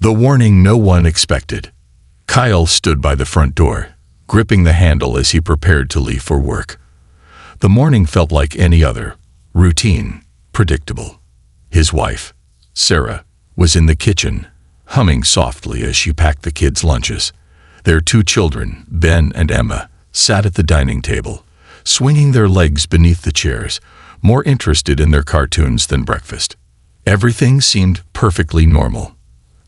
The warning no one expected. Kyle stood by the front door, gripping the handle as he prepared to leave for work. The morning felt like any other, routine, predictable. His wife, Sarah, was in the kitchen, humming softly as she packed the kids' lunches. Their two children, Ben and Emma, sat at the dining table, swinging their legs beneath the chairs, more interested in their cartoons than breakfast. Everything seemed perfectly normal,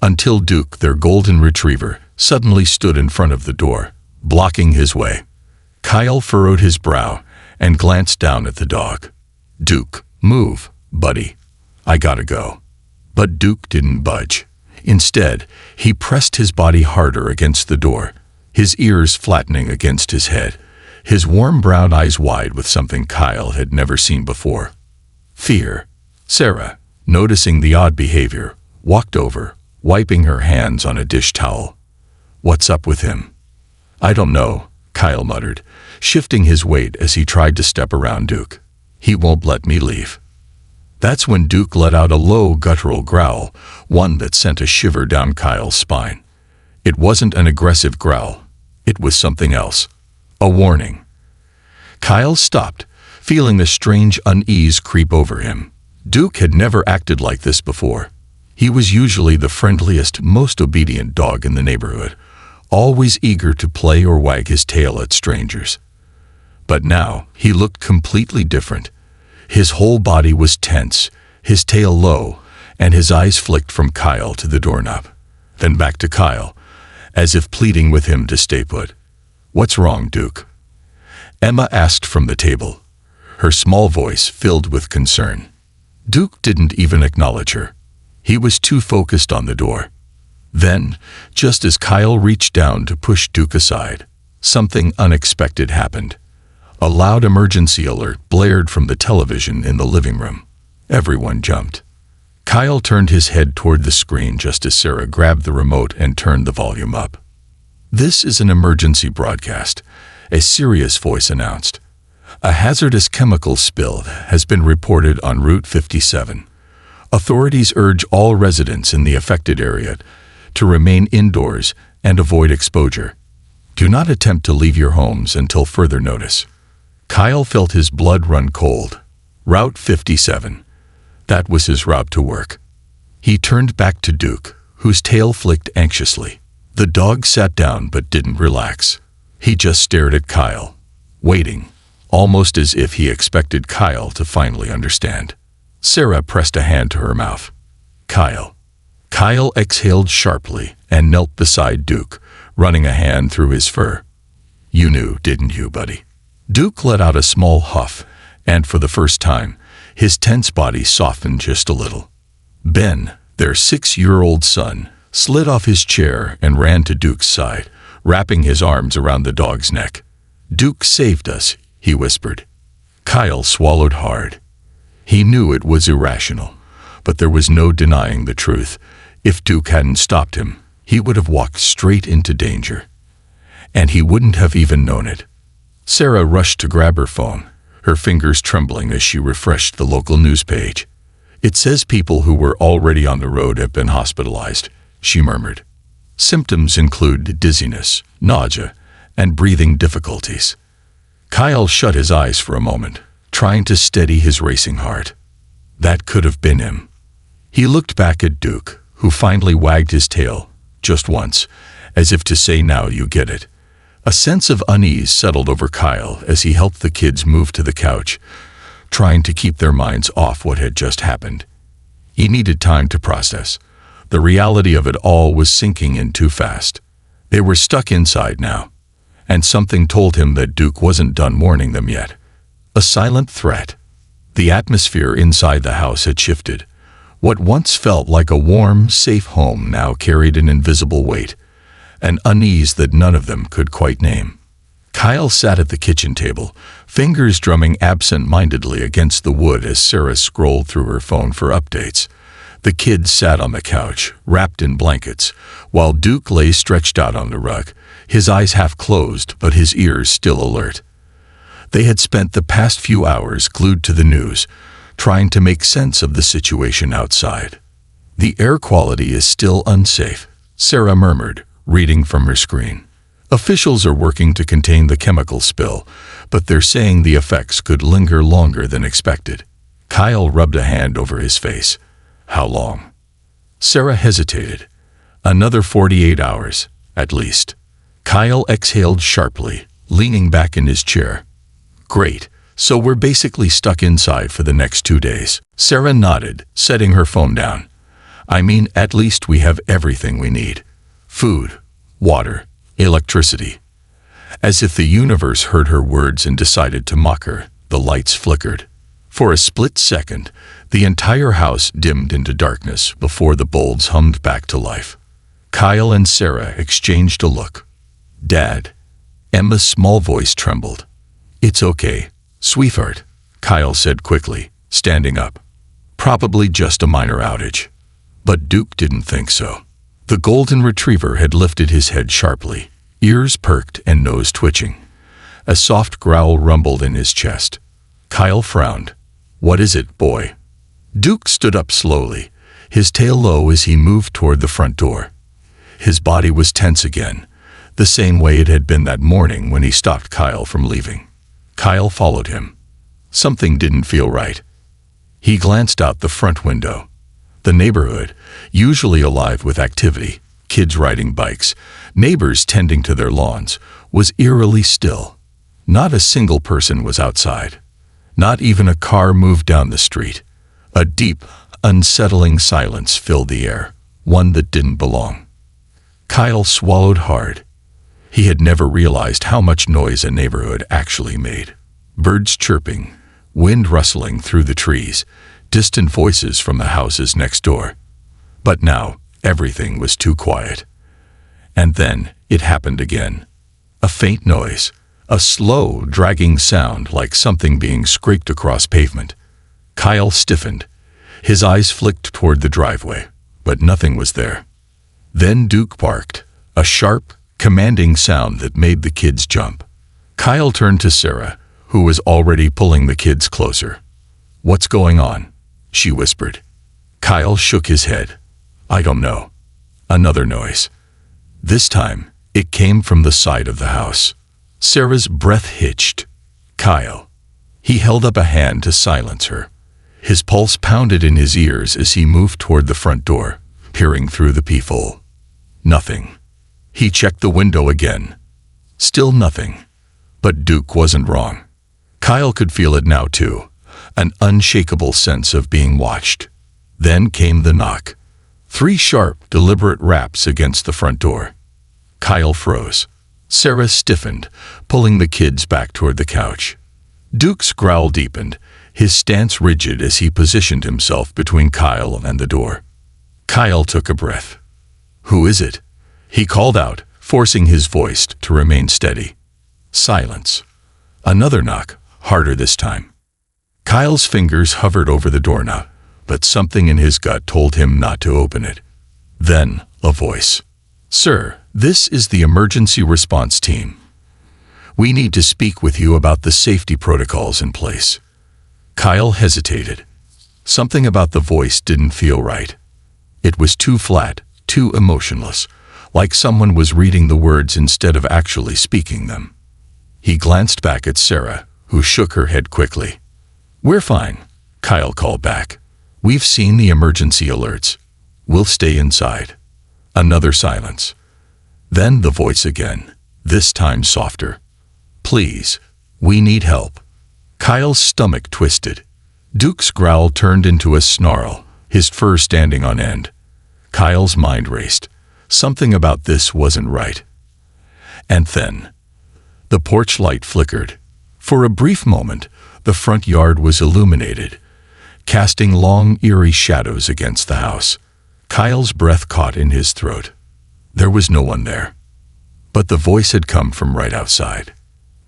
until Duke, their golden retriever, suddenly stood in front of the door, blocking his way. Kyle furrowed his brow and glanced down at the dog. "Duke, move, buddy. I gotta go." But Duke didn't budge. Instead, he pressed his body harder against the door, his ears flattening against his head, his warm brown eyes wide with something Kyle had never seen before. Fear. Sarah, noticing the odd behavior, walked over, wiping her hands on a dish towel. "What's up with him?" "I don't know," Kyle muttered, shifting his weight as he tried to step around Duke. "He won't let me leave." That's when Duke let out a low, guttural growl, one that sent a shiver down Kyle's spine. It wasn't an aggressive growl. It was something else. A warning. Kyle stopped, feeling a strange unease creep over him. Duke had never acted like this before. He was usually the friendliest, most obedient dog in the neighborhood, always eager to play or wag his tail at strangers. But now he looked completely different. His whole body was tense, his tail low, and his eyes flicked from Kyle to the doorknob, then back to Kyle, as if pleading with him to stay put. "What's wrong, Duke?" Emma asked from the table, her small voice filled with concern. Duke didn't even acknowledge her. He was too focused on the door. Then, just as Kyle reached down to push Duke aside, something unexpected happened. A loud emergency alert blared from the television in the living room. Everyone jumped. Kyle turned his head toward the screen just as Sarah grabbed the remote and turned the volume up. "This is an emergency broadcast," a serious voice announced. "A hazardous chemical spill has been reported on Route 57. Authorities urge all residents in the affected area to remain indoors and avoid exposure. Do not attempt to leave your homes until further notice." Kyle felt his blood run cold. Route 57. That was his route to work. He turned back to Duke, whose tail flicked anxiously. The dog sat down but didn't relax. He just stared at Kyle, waiting, almost as if he expected Kyle to finally understand. Sarah pressed a hand to her mouth. "Kyle." Kyle exhaled sharply and knelt beside Duke, running a hand through his fur. "You knew, didn't you, buddy?" Duke let out a small huff, and for the first time, his tense body softened just a little. Ben, their 6-year-old son, slid off his chair and ran to Duke's side, wrapping his arms around the dog's neck. "Duke saved us," he whispered. Kyle swallowed hard. He knew it was irrational, but there was no denying the truth. If Duke hadn't stopped him, he would have walked straight into danger. And he wouldn't have even known it. Sarah rushed to grab her phone, her fingers trembling as she refreshed the local news page. "It says people who were already on the road have been hospitalized," she murmured. Symptoms include dizziness, nausea, and breathing difficulties. Kyle shut his eyes for a moment, trying to steady his racing heart. That could have been him. He looked back at Duke, who finally wagged his tail, just once, as if to say, "Now you get it." A sense of unease settled over Kyle as he helped the kids move to the couch, trying to keep their minds off what had just happened. He needed time to process. The reality of it all was sinking in too fast. They were stuck inside now, and something told him that Duke wasn't done warning them yet. A silent threat. The atmosphere inside the house had shifted. What once felt like a warm, safe home now carried an invisible weight, an unease that none of them could quite name. Kyle sat at the kitchen table, fingers drumming absent-mindedly against the wood as Sarah scrolled through her phone for updates. The kids sat on the couch, wrapped in blankets, while Duke lay stretched out on the rug, his eyes half closed but his ears still alert. They had spent the past few hours glued to the news, trying to make sense of the situation outside. "The air quality is still unsafe," Sarah murmured, reading from her screen. "Officials are working to contain the chemical spill, but they're saying the effects could linger longer than expected." Kyle rubbed a hand over his face. "How long?" Sarah hesitated. "Another 48 hours, at least." Kyle exhaled sharply, leaning back in his chair. "Great, so we're basically stuck inside for the next 2 days." Sarah nodded, setting her phone down. "I mean, at least we have everything we need. Food, water, electricity." As if the universe heard her words and decided to mock her, the lights flickered. For a split second, the entire house dimmed into darkness before the bulbs hummed back to life. Kyle and Sarah exchanged a look. "Dad." Emma's small voice trembled. "It's okay, sweetheart," Kyle said quickly, standing up. "Probably just a minor outage." But Duke didn't think so. The golden retriever had lifted his head sharply, ears perked and nose twitching. A soft growl rumbled in his chest. Kyle frowned. "What is it, boy?" Duke stood up slowly, his tail low as he moved toward the front door. His body was tense again, the same way it had been that morning when he stopped Kyle from leaving. Kyle followed him. Something didn't feel right. He glanced out the front window. The neighborhood, usually alive with activity, kids riding bikes, neighbors tending to their lawns, was eerily still. Not a single person was outside. Not even a car moved down the street. A deep, unsettling silence filled the air, one that didn't belong. Kyle swallowed hard. He had never realized how much noise a neighborhood actually made. Birds chirping, wind rustling through the trees, distant voices from the houses next door. But now, everything was too quiet. And then, it happened again. A faint noise, a slow, dragging sound like something being scraped across pavement. Kyle stiffened. His eyes flicked toward the driveway, but nothing was there. Then Duke barked, a sharp, commanding sound that made the kids jump. Kyle turned to Sarah, who was already pulling the kids closer. "What's going on?" she whispered. Kyle shook his head. "I don't know." Another noise. This time, it came from the side of the house. Sarah's breath hitched. "Kyle." He held up a hand to silence her. His pulse pounded in his ears as he moved toward the front door, peering through the peephole. Nothing. He checked the window again. Still nothing. But Duke wasn't wrong. Kyle could feel it now too, an unshakable sense of being watched. Then came the knock. 3 sharp, deliberate raps against the front door. Kyle froze. Sarah stiffened, pulling the kids back toward the couch. Duke's growl deepened, his stance rigid as he positioned himself between Kyle and the door. Kyle took a breath. "Who is it?" he called out, forcing his voice to remain steady. Silence. Another knock, harder this time. Kyle's fingers hovered over the doorknob, but something in his gut told him not to open it. Then, a voice. "Sir, this is the emergency response team. We need to speak with you about the safety protocols in place." Kyle hesitated. Something about the voice didn't feel right. It was too flat, too emotionless, like someone was reading the words instead of actually speaking them. He glanced back at Sarah, who shook her head quickly. "We're fine," Kyle called back. "We've seen the emergency alerts. We'll stay inside." Another silence. Then the voice again, this time softer. "Please, we need help." Kyle's stomach twisted. Duke's growl turned into a snarl, his fur standing on end. Kyle's mind raced. Something about this wasn't right. And then, the porch light flickered. For a brief moment, the front yard was illuminated, casting long, eerie shadows against the house. Kyle's breath caught in his throat. There was no one there. But the voice had come from right outside.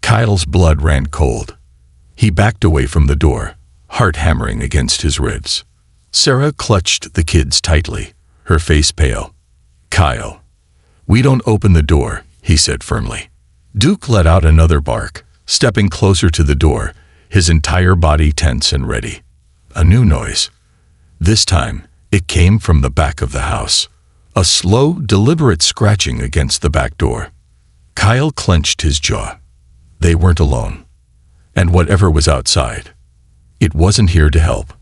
Kyle's blood ran cold. He backed away from the door, heart hammering against his ribs. Sarah clutched the kids tightly, her face pale. "Kyle." "We don't open the door," he said firmly. Duke let out another bark, stepping closer to the door, his entire body tense and ready. A new noise. This time, It came from the back of the house, a slow, deliberate scratching against the back door. Kyle clenched his jaw. They weren't alone. And whatever was outside, it wasn't here to help.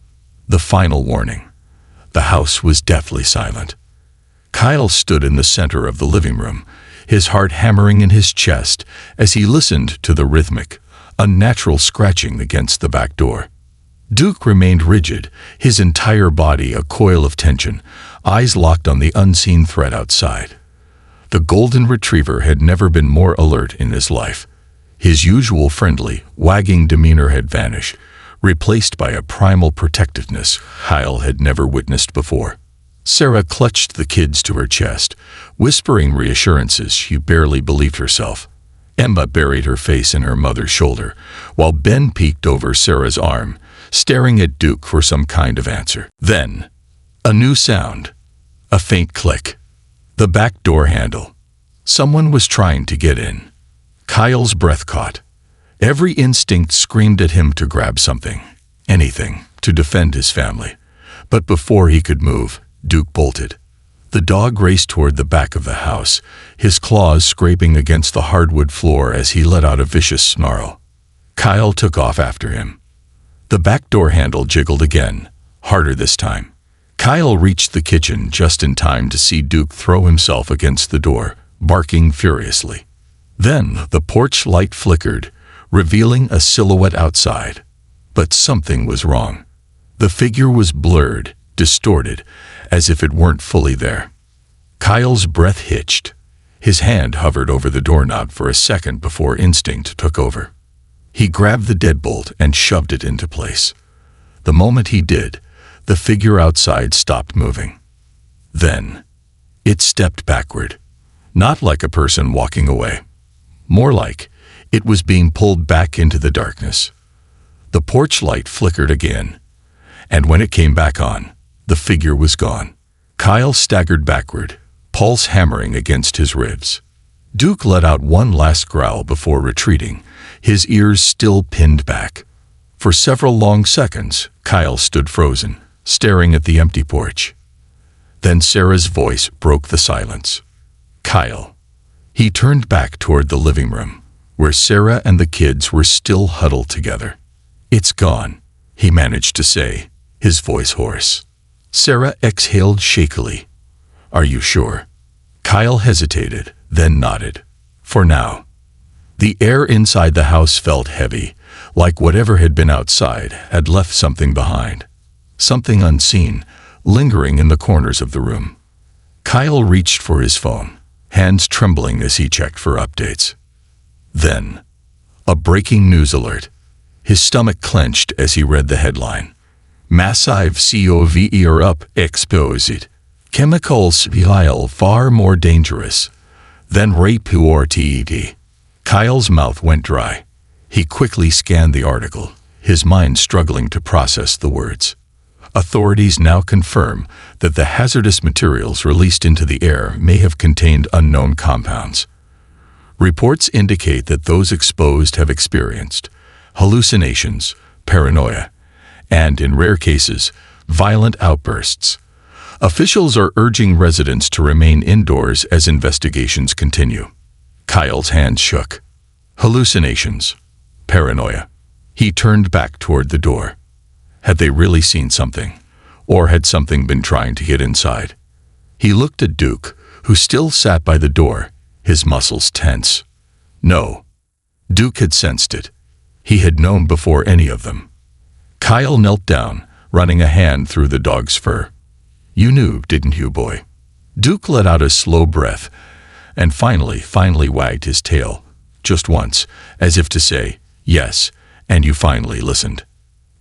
The final warning. The house was deathly silent. Kyle stood in the center of the living room, his heart hammering in his chest as he listened to the rhythmic, unnatural scratching against the back door. Duke remained rigid, his entire body a coil of tension, eyes locked on the unseen threat outside. The golden retriever had never been more alert in his life. His usual friendly, wagging demeanor had vanished, replaced by a primal protectiveness Kyle had never witnessed before. Sarah clutched the kids to her chest, whispering reassurances she barely believed herself. Emma buried her face in her mother's shoulder, while Ben peeked over Sarah's arm, staring at Duke for some kind of answer. Then, a new sound. A faint click. The back door handle. Someone was trying to get in. Kyle's breath caught. Every instinct screamed at him to grab something, anything, to defend his family. But before he could move, Duke bolted. The dog raced toward the back of the house, his claws scraping against the hardwood floor as he let out a vicious snarl. Kyle took off after him. The back door handle jiggled again, harder this time. Kyle reached the kitchen just in time to see Duke throw himself against the door, barking furiously. Then the porch light flickered, revealing a silhouette outside. But something was wrong. The figure was blurred, distorted, as if it weren't fully there. Kyle's breath hitched. His hand hovered over the doorknob for a second before instinct took over. He grabbed the deadbolt and shoved it into place. The moment he did, the figure outside stopped moving. Then, it stepped backward, not like a person walking away. More like it was being pulled back into the darkness. The porch light flickered again, and when it came back on, the figure was gone. Kyle staggered backward, pulse hammering against his ribs. Duke let out one last growl before retreating, his ears still pinned back. For several long seconds, Kyle stood frozen, staring at the empty porch. Then Sarah's voice broke the silence. Kyle. He turned back toward the living room, where Sarah and the kids were still huddled together. It's gone, he managed to say, his voice hoarse. Sarah exhaled shakily. Are you sure? Kyle hesitated, then nodded. For now. The air inside the house felt heavy, like whatever had been outside had left something behind. Something unseen, lingering in the corners of the room. Kyle reached for his phone, hands trembling as he checked for updates. Then, a breaking news alert. His stomach clenched as he read the headline. Massive COVE are up exposed. Chemicals spill far more dangerous than rape or TED. Kyle's mouth went dry. He quickly scanned the article, his mind struggling to process the words. Authorities now confirm that the hazardous materials released into the air may have contained unknown compounds. Reports indicate that those exposed have experienced hallucinations, paranoia, and, in rare cases, violent outbursts. Officials are urging residents to remain indoors as investigations continue. Kyle's hands shook. Hallucinations, paranoia. He turned back toward the door. Had they really seen something? Or had something been trying to get inside? He looked at Duke, who still sat by the door, his muscles tense. No. Duke had sensed it. He had known before any of them. Kyle knelt down, running a hand through the dog's fur. You knew, didn't you, boy? Duke let out a slow breath, and finally wagged his tail, just once, as if to say, yes, and you finally listened.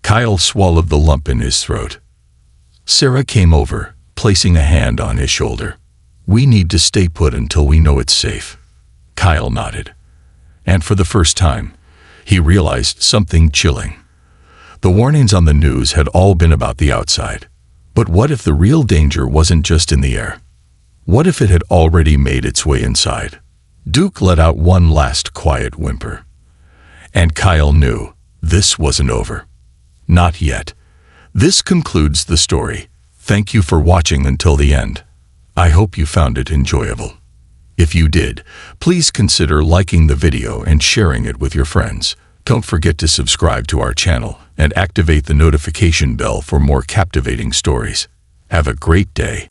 Kyle swallowed the lump in his throat. Sarah came over, placing a hand on his shoulder. We need to stay put until we know it's safe. Kyle nodded. And for the first time, he realized something chilling. The warnings on the news had all been about the outside. But what if the real danger wasn't just in the air? What if it had already made its way inside? Duke let out one last quiet whimper. And Kyle knew this wasn't over. Not yet. This concludes the story. Thank you for watching until the end. I hope you found it enjoyable. If you did, please consider liking the video and sharing it with your friends. Don't forget to subscribe to our channel and activate the notification bell for more captivating stories. Have a great day.